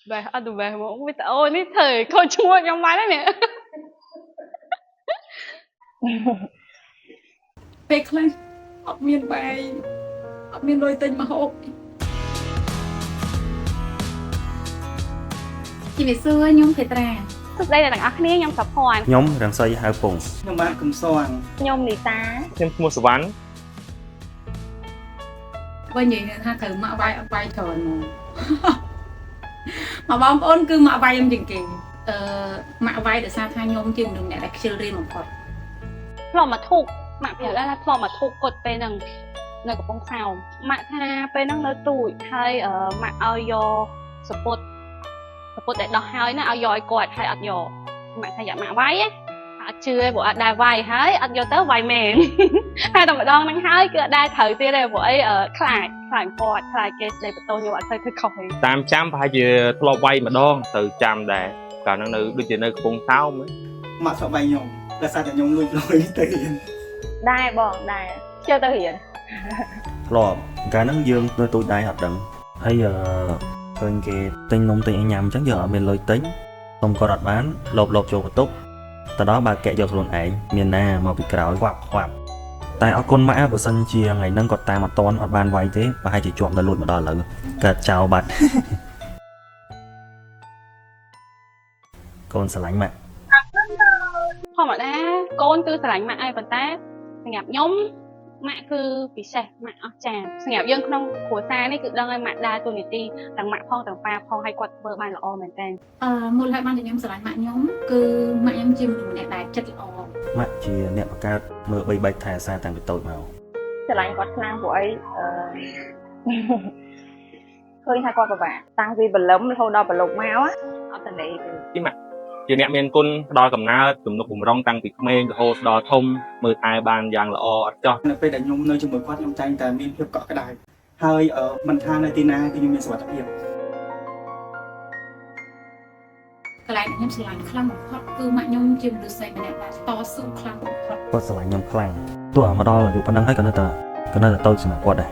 về ở tụi về mà không biết ôi ní thời cô chua trong máy đấy nè ពេលខ្លះអត់មានបាយអត់មានលុយទិញម្ហូបជំរាបសួរខ្ញុំភេត្រា tức đây là đằng ác ní nhom sập hoàn ខ្ញុំរាំងសីហៅពង ខ្ញុំបាទកំសង nhom lì tá ខ្ញុំឈ្មោះសវណ្ណ បើនិយាយថាត្រូវមកបាយអត់បាយច្រើនមកបងប្អូនគឺមកបាយខ្ញុំជាងគេមកបាយដោយសារថាខ្ញុំជាមនុស្សអ្នកដែលខ្ជិលរៀនបំផុត plom mà thục mạng phải là plom mà thục cột bên đằng nơi của bông sao mạng tha bên đằng nơi tuổi hay mạng ao yo support support để đọc hai nó ao yo quạt hay ăn yo mạng thay dạng mạng váy ấy chưa bộ đài vài hái ăn yo tới vài mền hai đồng đòn đang hái cứ đài thời tiên đây bộ ấy ở khai khai quạt khai case đây bộ tôi như vậy thôi không thấy តាមចាំប្រហែលជាធ្លាប់វាយម្ដងទៅចាំដែរកាលហ្នឹងនៅដូចជានៅកំពង់សោម មកស្បាយខ្ញុំដោយសារតែខ្ញុំលួចលុយទៅរៀន đài bọn đài chưa tới hiện ធ្លាប់កាលហ្នឹងយើងនៅទូចដែរអត់ដឹងហើយឃើញគេទិញនំទិញអីញ៉ាំអញ្ចឹងយើងអត់មានលុយទិញសុំគាត់អត់បានលបចូលបន្ទប់ទៅដល់បើកែកយកខ្លួនឯងមានណាមកពីក្រោយខ្វាប់តែអរគុណម៉ាក់បើសិនជាថ្ងៃហ្នឹងគាត់តាមអត់តន់អត់បានវាយទេប្រហែលជាជាប់នៅលួចមកដល់ឥឡូវកើតចោលបាត់ កូនស្រឡាញ់ម៉ាក់ không ở đá con cứ sành mạng ai phần tá nhập nhóm mạng cứ bị sẹt mạng ở tràn nhập dân không của xa đấy cứ đang ai mạng đa tôi đi đằng mạng phong đằng pha phong hay quạt bờ bàn là o mền tên មូលហេតុបានតែខ្ញុំស្រឡាញ់ម៉ាក់ខ្ញុំគឺម៉ាក់ខ្ញុំជាមនុស្សអ្នកដែលចិត្តល្អ ម៉ាក់ជាអ្នកបង្កើតមើលបីបាច់ថែសារតាំងពីតូចមក sành quạt khang của ấy hơi hai quạt của bạn tăng vì bẩn lấm thôi đo bẩn lục máu á ở tận đấy ជាអ្នកមានគុណផ្ដល់កំណើតទំនុកបំរុងតាំងពីក្មេងរហូតដល់ធំមើលថែបានយ៉ាងល្អអត់ចោះ នៅពេលដែលខ្ញុំនៅជាមួយគាត់ខ្ញុំតែងតែមានភាពកក់ក្ដៅហើយមិនថានៅទីណាគឺខ្ញុំមានសុវត្ថិភាព កន្លែងខ្ញុំស្រឡាញ់ខ្លាំងបំផុតគឺម៉ាក់ខ្ញុំជាមនុស្សស្រីម្នាក់ដែលតស៊ូខ្លាំងបំផុត គាត់ស្រឡាញ់ខ្ញុំខ្លាំងទោះមកដល់អាយុប៉ុណ្ណឹងហើយក៏នៅតែតូចសម្រាប់គាត់ដែរ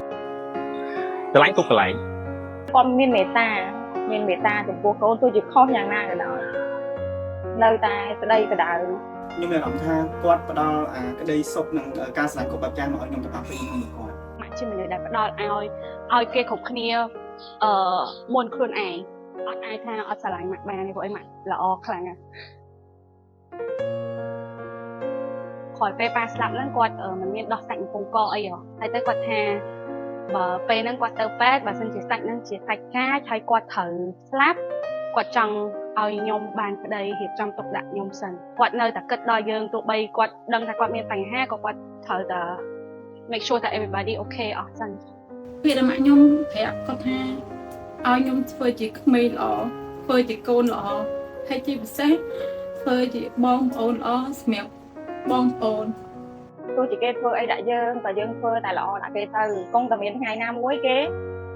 ឆ្លាញ់គ្រប់កន្លែង con miên mê ta thì cô cô tôi chỉ khó nhàng na rồi đó nơi ta tới đây tới đời ខ្ញុំមានអារម្មណ៍ថាគាត់ផ្ដល់ក្តីសុខនិងការស្រឡាញ់គ្រប់បែបយ៉ាងមកឲ្យខ្ញុំទាំងអស់ពីខ្ញុំគាត់ mạng trên mình đã bắt đầu ao kia khục kia môn khuôn ai ọt ai tha ọt xả lạnh mặt bàn này của em mạng là o khẳng à khỏi pe pa slap lên quạt mình miên đọt sạch cùng co ấy rồi hay tới quạt hà bờ pe nâng quạt tơ pet và sân chỉ sạch nâng chỉ sạch cá thay quạt thử slap quạt trăng ao nhom bàn ở đây hiệp trong tục đại nhom sần quạt nơi ta cất đòi dương tụ bay quạt đâm ta quạt miên thành ha có quạt thử ta make sure that everybody okay អស់សិន ពេលដែលម៉ាក់ខ្ញុំប្រាប់គាត់ថាឲ្យខ្ញុំធ្វើជាក្មេងល្អធ្វើជាកូនល្អហើយជាពិសេសធ្វើជាបងប្អូនល្អសម្រាប់បងប្អូន tôi chỉ kêu thôi ấy đại dương và dương phơi tại lọ đã kêu từ con tầm miền ngày nam muối kế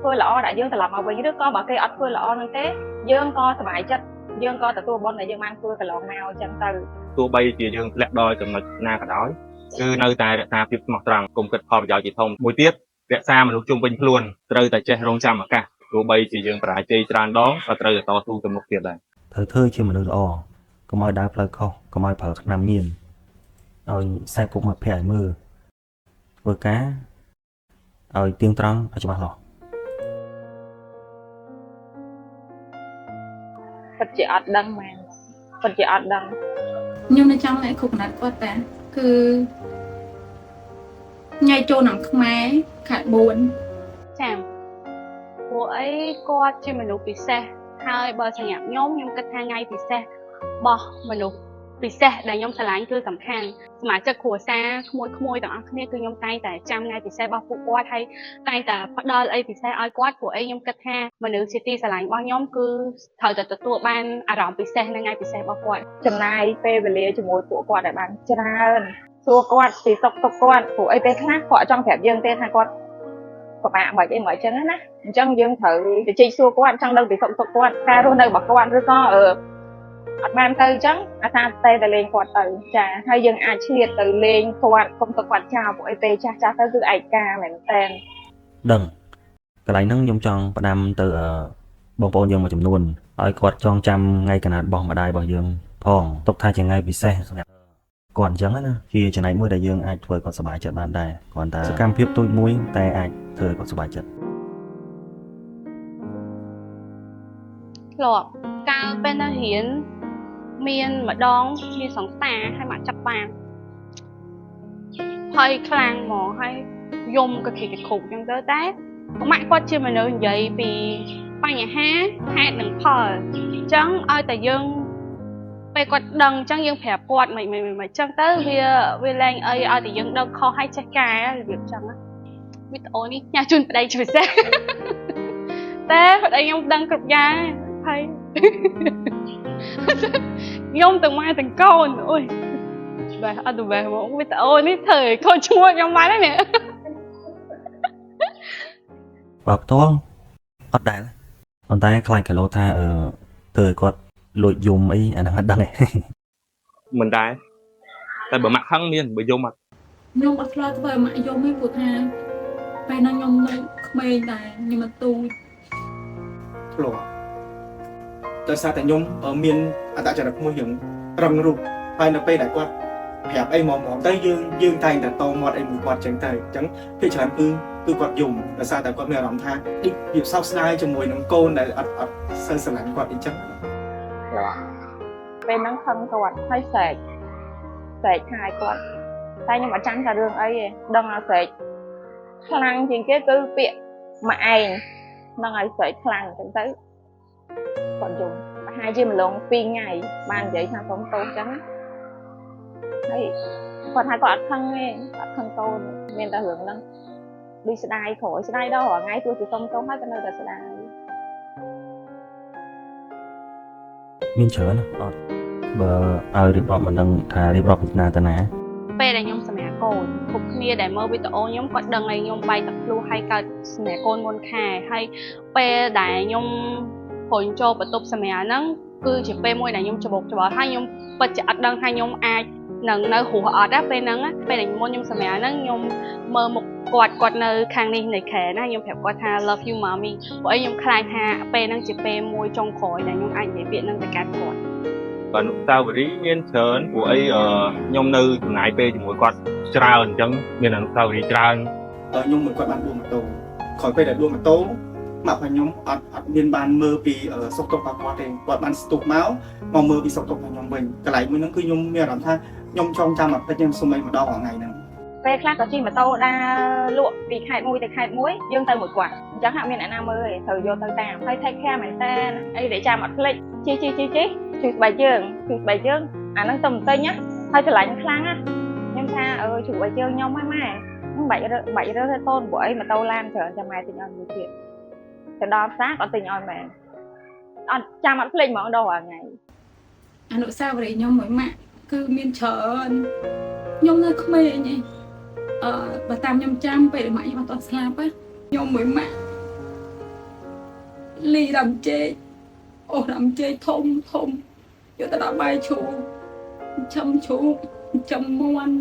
phơi lọ đại dương tại lọ màu với đứa con bảo kêu ọt phơi lọ nên thế dương co sờ bài chất dương co tại tôi bon này dương mang phơi tại lọ nào chân từ ទោះបីជាយើងធ្លាក់ដល់ចំណុចណាក៏ដោយគឺនៅតែរក្សាភាពស្មោះត្រង់កុំគិតផលប្រយោជន៍ជាធំមួយទៀតរក្សាមនុស្សជុំវិញខ្លួនត្រូវតែចេះរងចាំឱកាសទោះបីជាយើងបរាជ័យច្រើនដងក៏ត្រូវតែតស៊ូទៅមុខទៀតដែរ ត្រូវធ្វើជាមនុស្សល្អកុំឲ្យដើរផ្លូវខុសកុំឲ្យប្រើថ្នាំញៀនឲ្យខ្សែគុកមកភ័យឲ្យមើលធ្វើការឲ្យទៀងត្រង់ឲ្យច្បាស់លាស់ Phật chỉ ọt đăng mà Phật chỉ ọt đăng ខ្ញុំនៅចាំឲ្យគ្រប់ណាត់គាត់តាគឺថ្ងៃចូលឆ្នាំខ្មែរខែ4 chàng của ấy co trên mình lục bị xe hai bờ sàng nhạc nhóm nhung cách hai ngày bị xe bò mình lục bị xe để nhóm xả lánh cứ sầm khang mà chắc của xa khmôiต่างគ្នាគឺខ្ញុំតែងតែចាំថ្ងៃពិសេសរបស់ពួកគាត់ហើយតែងតែផ្ដល់អីពិសេសឲ្យគាត់ព្រោះអីខ្ញុំគិតថាមនុស្សជាទីស្រឡាញ់របស់ខ្ញុំគឺត្រូវតែទទួលបានអារម្មណ៍ពិសេសនៅថ្ងៃពិសេសរបស់គាត់ចំណាយពេលវេលាជាមួយពួកគាត់ឲ្យបានច្រើនសួរគាត់ពីសុខទុក្ខគាត់ព្រោះអីពេលខ្លះគាត់ចង់ប្រាប់យើងទេថាគាត់ពិបាកមិនអីមិនអញ្ចឹងណាអញ្ចឹងយើងត្រូវទៅជិះសួរគាត់ចង់ដឹងពីសុខទុក្ខគាត់ការរស់នៅរបស់គាត់ឬក៏អត់បានទៅអញ្ចឹងអាថាតែលេងគាត់ទៅចាហើយយើងអាចឆ្លៀតទៅលេងគាត់កុំទៅគាត់ចោលពួកអីពេលចាស់ទៅគឺឯកាមែនតើ ដឹងកន្លែងហ្នឹងខ្ញុំចង់ផ្ដាំទៅ បងប្អូនយើងមួយចំនួនឲ្យគាត់ចងចាំថ្ងៃកណាត់របស់ម្ដាយរបស់យើងផងទុកថាជាថ្ងៃពិសេសសម្រាប់គាត់អញ្ចឹងណាជាចំណែកមួយដែលយើងអាចធ្វើគាត់សប្បាយចិត្តបានដែរគ្រាន់តែសកម្មភាពទូចមួយតែអាចធ្វើគាត់សប្បាយចិត្ត ធ្លាប់កាលពេលនៅរៀនមានម្ដងមានសង្សារហើយមកចាប់បានហើយខ្លាំងហ្មងហើយយំក៏គេគ្រូអញ្ចឹងទៅតែម៉ាក់គាត់ជាមនុស្សនិយាយពីបញ្ហាហេតុនិងផលអញ្ចឹងឲ្យតែយើងពេលគាត់ដឹងអញ្ចឹងយើងប្រាប់គាត់មិនអញ្ចឹងទៅវាលែងអីឲ្យតែយើងដឹងខុសហើយចេះកែរបៀបអញ្ចឹងវីដេអូនេះញ៉ាំជូនប្តីជួយសេះតែប្តីខ្ញុំដឹងគ្រប់យ៉ាងហើយ ខ្ញុំទាំងម៉ែទាំងកូនអូយបែរអត់ទៅបែរមកវីដេអូនេះធ្វើឲ្យកូនឈ្មោះខ្ញុំបានហើយនេះ បើផ្ទាល់អត់ដែរប៉ុន្តែខ្លាចគីឡូថាធ្វើឲ្យគាត់លួចយំអីអាហ្នឹងអត់ដឹងទេ មិនដែរតែបើម៉ាក់ខឹងមានបើយំអត់ ខ្ញុំអត់ឆ្លើយធ្វើឲ្យម៉ាក់យំទេព្រោះថាពេលហ្នឹងខ្ញុំនៅក្មេងដែរខ្ញុំមកទូច ធ្លាប់ដោយសារតែខ្ញុំមានអត្តចរិតមួយយ៉ាងរឹងរូបហើយនៅពេលដែលគាត់ប្រាប់អីមកទៅយើងតែងតែតមាត់អីមួយគាត់ចឹងទៅអញ្ចឹងពេលច្រើនគឺគាត់យំដោយសារតែគាត់មានអារម្មណ៍ថាវាសោកស្ដាយជាមួយនឹងកូនដែលអត់សូវស្រឡាញ់គាត់អីចឹង ពេលហ្នឹងខឹងគាត់ហើយស្រែកខាយគាត់តែខ្ញុំអត់ចាំថារឿងអីទេដឹងថាស្រែកខ្លាំងជាងគេគឺពាក្យមកឯងហ្នឹងហើយស្រែកខ្លាំងអញ្ចឹងទៅគាត់យំប្រហែលជាម្លង2ថ្ងៃបាននិយាយថាសុំទោសអញ្ចឹងហើយគាត់ថាគាត់អត់ខឹងទេអត់ខឹងកូនមានតែរឿងហ្នឹងដូចស្ដាយក្រោយស្ដាយដល់រាល់ថ្ងៃទោះជាសុំទោសហើយក៏នៅតែស្ដាយ មានច្រើនអត់បើឲ្យរៀបរាប់មិនដឹងថារៀបរាប់ពីណាទៅណា ពេលដែលខ្ញុំសម្រាប់កូនគ្រប់គ្នាដែលមើលវីដេអូខ្ញុំគាត់ដឹងឲ្យខ្ញុំបាយទឹកភ្លុះហើយកើតសម្រាប់កូនមុនខែហើយពេលដែលខ្ញុំព្រោះចូលបន្ទប់សម្រាប់ហ្នឹងគឺជាពេលមួយដែលខ្ញុំច្បោកច្បល់ហើយខ្ញុំពិតជាអត់ដឹងថាខ្ញុំអាចនឹងនៅរស់អត់ដែរពេលហ្នឹងពេលដែលមុនខ្ញុំសម្រាប់ហ្នឹងខ្ញុំមើលមុខគាត់នៅខាងនេះនៃខែណាខ្ញុំប្រាប់គាត់ថា love you mommy ព្រោះអីខ្ញុំខ្លាចថាពេលហ្នឹងជាពេលមួយចុងក្រោយដែលខ្ញុំអាចនិយាយពាក្យហ្នឹងទៅកាន់គាត់ បាទអនុស្សាវរីយ៍មានច្រើនព្រោះអីខ្ញុំនៅចំណាយពេលជាមួយគាត់ច្រើនអញ្ចឹងមានអនុស្សាវរីយ៍ច្រើន ខ្ញុំមិនគាត់បានដួលម៉ូតូក្រោយពេលដែលដួលម៉ូតូម៉ាក់របស់ខ្ញុំអត់មានបានមើលពីសុខទុក្ខរបស់គាត់ទេគាត់បានស្ទុះមកមើលពីសុខទុក្ខរបស់ខ្ញុំវិញកន្លែងមួយហ្នឹងគឺខ្ញុំមានអារម្មណ៍ថាខ្ញុំចងចាំអាពេកខ្ញុំសុំអីម្ដងរាល់ថ្ងៃហ្នឹង ពេលខ្លះក៏ជិះម៉ូតូដើរលក់ពីខេត្តមួយទៅខេត្តមួយយើងទៅមួយគាត់អញ្ចឹងហាក់មានអ្នកណាមើលទេត្រូវយកទៅតាមហើយ take care មែនតើអីដែលចាំអត់ភ្លេចជិះជួយស្បែកជើងអាហ្នឹងទៅមិនទិញណាហើយឆ្លាញ់ខ្លាំងណាខ្ញុំថាជួយស្បែកជើងខ្ញុំហ្នឹងម៉ែហ្នឹងបាច់រើសតូនព្រោះអីម៉ូតូឡានច្រើនចាំម៉ែទិញឲ្យមួយទៀតទៅដល់ផ្សារក៏ទិញឲ្យម៉ែអត់ចាំអត់ភ្លេចហ្មងដល់រាល់ថ្ងៃ អនុស្សាវរីយ៍ខ្ញុំមួយម៉ាក់គឺមានច្រើនខ្ញុំនៅក្មេងឯងបើតាមខ្ញុំចាំពេលម៉ាក់ខ្ញុំអត់ស្លាប់ខ្ញុំមួយម៉ាក់លីរំជែកអូរំជែកធំយកទៅដាក់បាយជ្រូកចំមាន់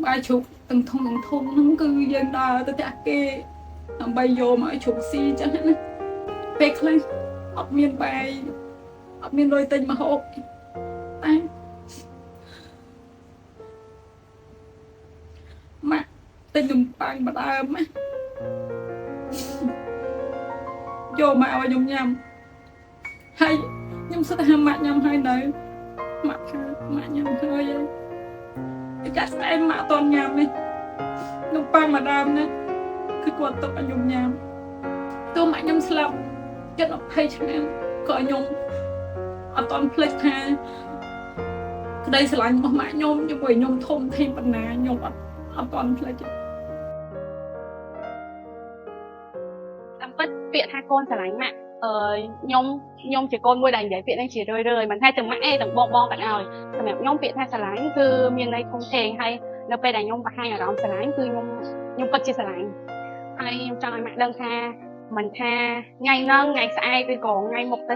បាយជ្រូកទាំងធំហ្នឹងគឺយើងដើរទៅផ្ទះគេដើម្បីយកមកជ្រូកស៊ីចឹងណាពេលខ្លះអត់មានបាយអត់មានលុយទិញម្ហូបតែម៉ាក់ទិញនំប៉័ងម្ដើមណាយកមកឲ្យខ្ញុំញ៉ាំហើយខ្ញុំសុទ្ធតែម៉ាក់ញ៉ាំហើយនៅម៉ាក់ថាម៉ាក់ញ៉ាំហើយចាក់ស្អែកម៉ាក់អត់ញ៉ាំទេនំប៉័ងម្ដើមណាគឺគាត់ទុកឲ្យខ្ញុំញ៉ាំទោះម៉ាក់ខ្ញុំស្លាប់ជិត20ឆ្នាំក៏ខ្ញុំអត់ភ្លេចថាក្តីស្រឡាញ់របស់ម៉ាក់ខ្ញុំជាមួយខ្ញុំធំធេងប៉ុណ្ណាខ្ញុំអត់ភ្លេចទេ តាមពិតពាក្យថាកូនស្រឡាញ់ម៉ាក់ខ្ញុំជាកូនមួយដែលនិយាយពាក្យហ្នឹងជារឿយមិនថាទាំងម៉ាក់ទាំងបងទាំងឲ្យសម្រាប់ខ្ញុំពាក្យថាស្រឡាញ់គឺមានន័យធំធេងហើយនៅពេលដែលខ្ញុំបង្ហាញអារម្មណ៍ស្រឡាញ់គឺខ្ញុំពិតជាស្រឡាញ់ហើយខ្ញុំចង់ឲ្យម៉ាក់ដឹងថាមិនថាថ្ងៃហ្នឹងថ្ងៃស្អែកឬក៏ថ្ងៃមុខទៅ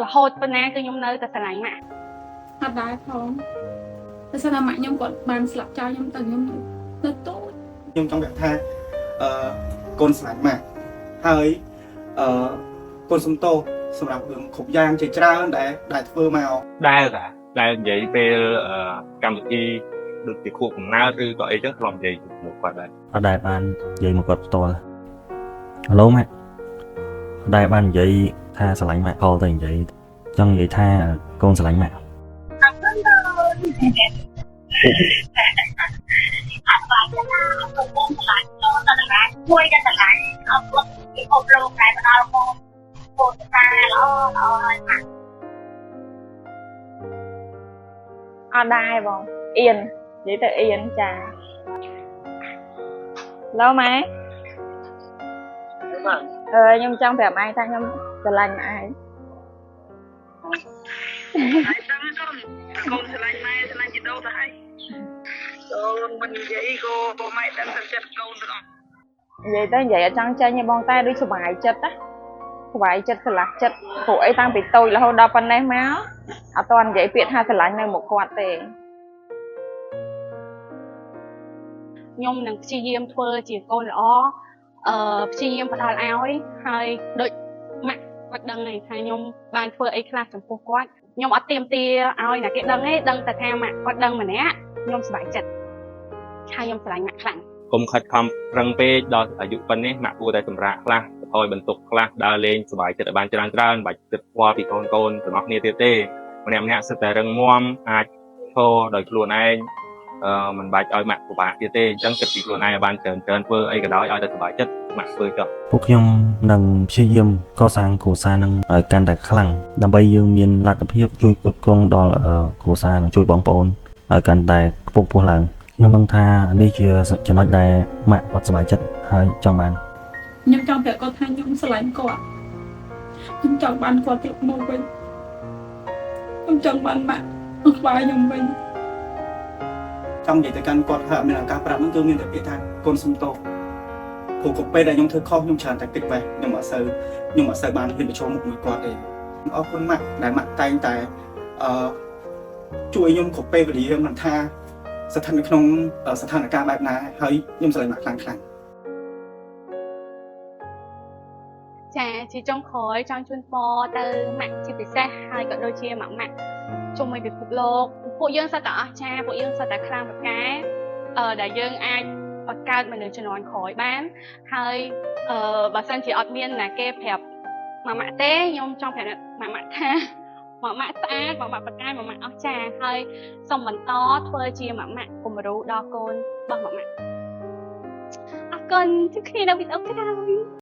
រហូតប៉ុណ្ណាគឺខ្ញុំនៅតែស្រឡាញ់ម៉ាក់ អត់ដែរផងតែស្ថាម៉ាក់ខ្ញុំគាត់បានស្លាប់ចោលខ្ញុំទៅខ្ញុំទៅតូច ខ្ញុំចង់ប្រាប់ថាកូនស្រឡាញ់ម៉ាក់ហើយកូនសុំទោស សម្រាប់រឿងគ្រប់យ៉ាងជាច្រើនដែលធ្វើមក ដែលនិយាយពេលកម្មវិធីដូចជាខួបកំណើតឬក៏អីចឹងធ្លាប់និយាយជាមួយគាត់ដែរ អត់ដែលបាននិយាយមកគាត់ផ្ទាល់ហឡូម៉ាក់អត់ដែលបាននិយាយថាស្រឡាញ់ម៉ាក់ខលទៅនិយាយចង់និយាយថាកូនស្រឡាញ់ម៉ាក់ មួយក៏ឆ្លាញ់អត់គាត់ពីអប់រំតែផ្ដល់មកពូតាល្អហើយម៉ាក់ អត់ដែរបងអៀននិយាយទៅអៀនចាឡូម៉ែខ្ញុំចង់ប្រាប់ឯងថាខ្ញុំស្រឡាញ់ឯង ហើយកូនស្រឡាញ់ម៉ែស្រឡាញ់ជីដូនទៅហើយកូនមិននិយាយក៏ម៉ែដឹងតែចិត្តកូនទាំងអស់ និយាយទៅនិយាយអត់ចង់ចេញទេបងតែដូចសុបាយចិត្តណាសុបាយចិត្តស្រឡះចិត្តព្រោះអីតាំងពីតូចរហូតដល់ប៉ុណ្ណេះមកអត់ទាន់និយាយពាក្យថាស្រឡាញ់នៅមុខគាត់ទេ ខ្ញុំនឹងព្យាយាមធ្វើជាកូនល្អព្យាយាមផ្ដល់ឲ្យហើយដូចម៉ាក់គាត់ដឹងហើយថាខ្ញុំបានធ្វើអីខ្លះចំពោះគាត់ខ្ញុំអត់ទាមទារឲ្យណាគេដឹងទេដឹងតែថាម៉ាក់គាត់ដឹងម្នាក់ខ្ញុំសប្បាយចិត្តហើយខ្ញុំស្រឡាញ់ម៉ាក់ខ្លាំង កុំខិតខំប្រឹងពេកដល់អាយុប៉ុណ្នេះម៉ាក់គួរតែសម្រាកខ្លះបន្ថយបន្ទុកខ្លះដើរលេងសប្បាយចិត្តឲ្យបានច្រើនបាច់គិតខ្វល់ពីកូនទាំងអស់គ្នាទៀតទេម្នាក់សិតតែរឹងមាំអាចធ្វើដោយខ្លួនឯងមិនបាច់ឲ្យម៉ាក់ពិបាកទៀតទេអញ្ចឹងគិតពីខ្លួនឯងឲ្យបានច្រើនធ្វើអីក៏ដោយឲ្យតែសប្បាយចិត្តម៉ាក់ធ្វើចុះ ពួកខ្ញុំនឹងព្យាយាមកសាងគ្រួសារនឹងឲ្យកាន់តែខ្លាំងដើម្បីយើងមានលទ្ធភាពជួយគ្រប់គ្រងដល់គ្រួសារនិងជួយបងប្អូនឲ្យកាន់តែខ្ពស់ពោះឡើងខ្ញុំនឹងថានេះជាចំណុចដែលម៉ាក់គាត់សប្បាយចិត្តហើយចង់បាន ខ្ញុំចង់ប្រាប់គាត់ថាខ្ញុំស្រឡាញ់គាត់ខ្ញុំចង់បានគាត់ត្រឡប់មកវិញខ្ញុំចង់បានម៉ាក់មកក្បែរខ្ញុំវិញ ចង់និយាយទៅកាន់គាត់ហើយមានឱកាសប្រាប់ហ្នឹងគឺមានតែពាក្យថាកូនសុំទោសព្រោះគ្រប់ពេលដែលខ្ញុំធ្វើខុសខ្ញុំច្រើនតែគិតបែបខ្ញុំអត់សូវបានហ៊ានប្រឈមមុខមួយគាត់ទេអរគុណម៉ាក់ដែលម៉ាក់តែងតែជួយខ្ញុំគ្រប់ពេលវេលាមិនថាស្ថិតនៅក្នុងស្ថានភាពបែបណាហើយខ្ញុំស្រឡាញ់ម៉ាក់ខ្លាំង ចាជាចុងក្រោយចង់ជូនពរទៅម៉ាក់ជាពិសេសហើយក៏ដូចជាម៉ាក់ជុំវិញពិភពលោកពួកយើងសិតតែអស្ចារ្យពួកយើងសិតតែខ្លាំងប្រកែដែលយើងអាចបង្កើតមនុស្សជំនាន់ក្រោយបានហើយបើសិនជាអត់មានណាគេប្រាប់ម៉ាក់ទេខ្ញុំចង់ប្រាប់ម៉ាក់ថាម៉ាក់ស្អាតម៉ាក់ប្រកែម៉ាក់អស្ចារ្យហើយសូមបន្តធ្វើជាម៉ាក់គំរូដល់កូនរបស់ម៉ាក់អរគុណជួបគ្នានៅវីដេអូក្រោយ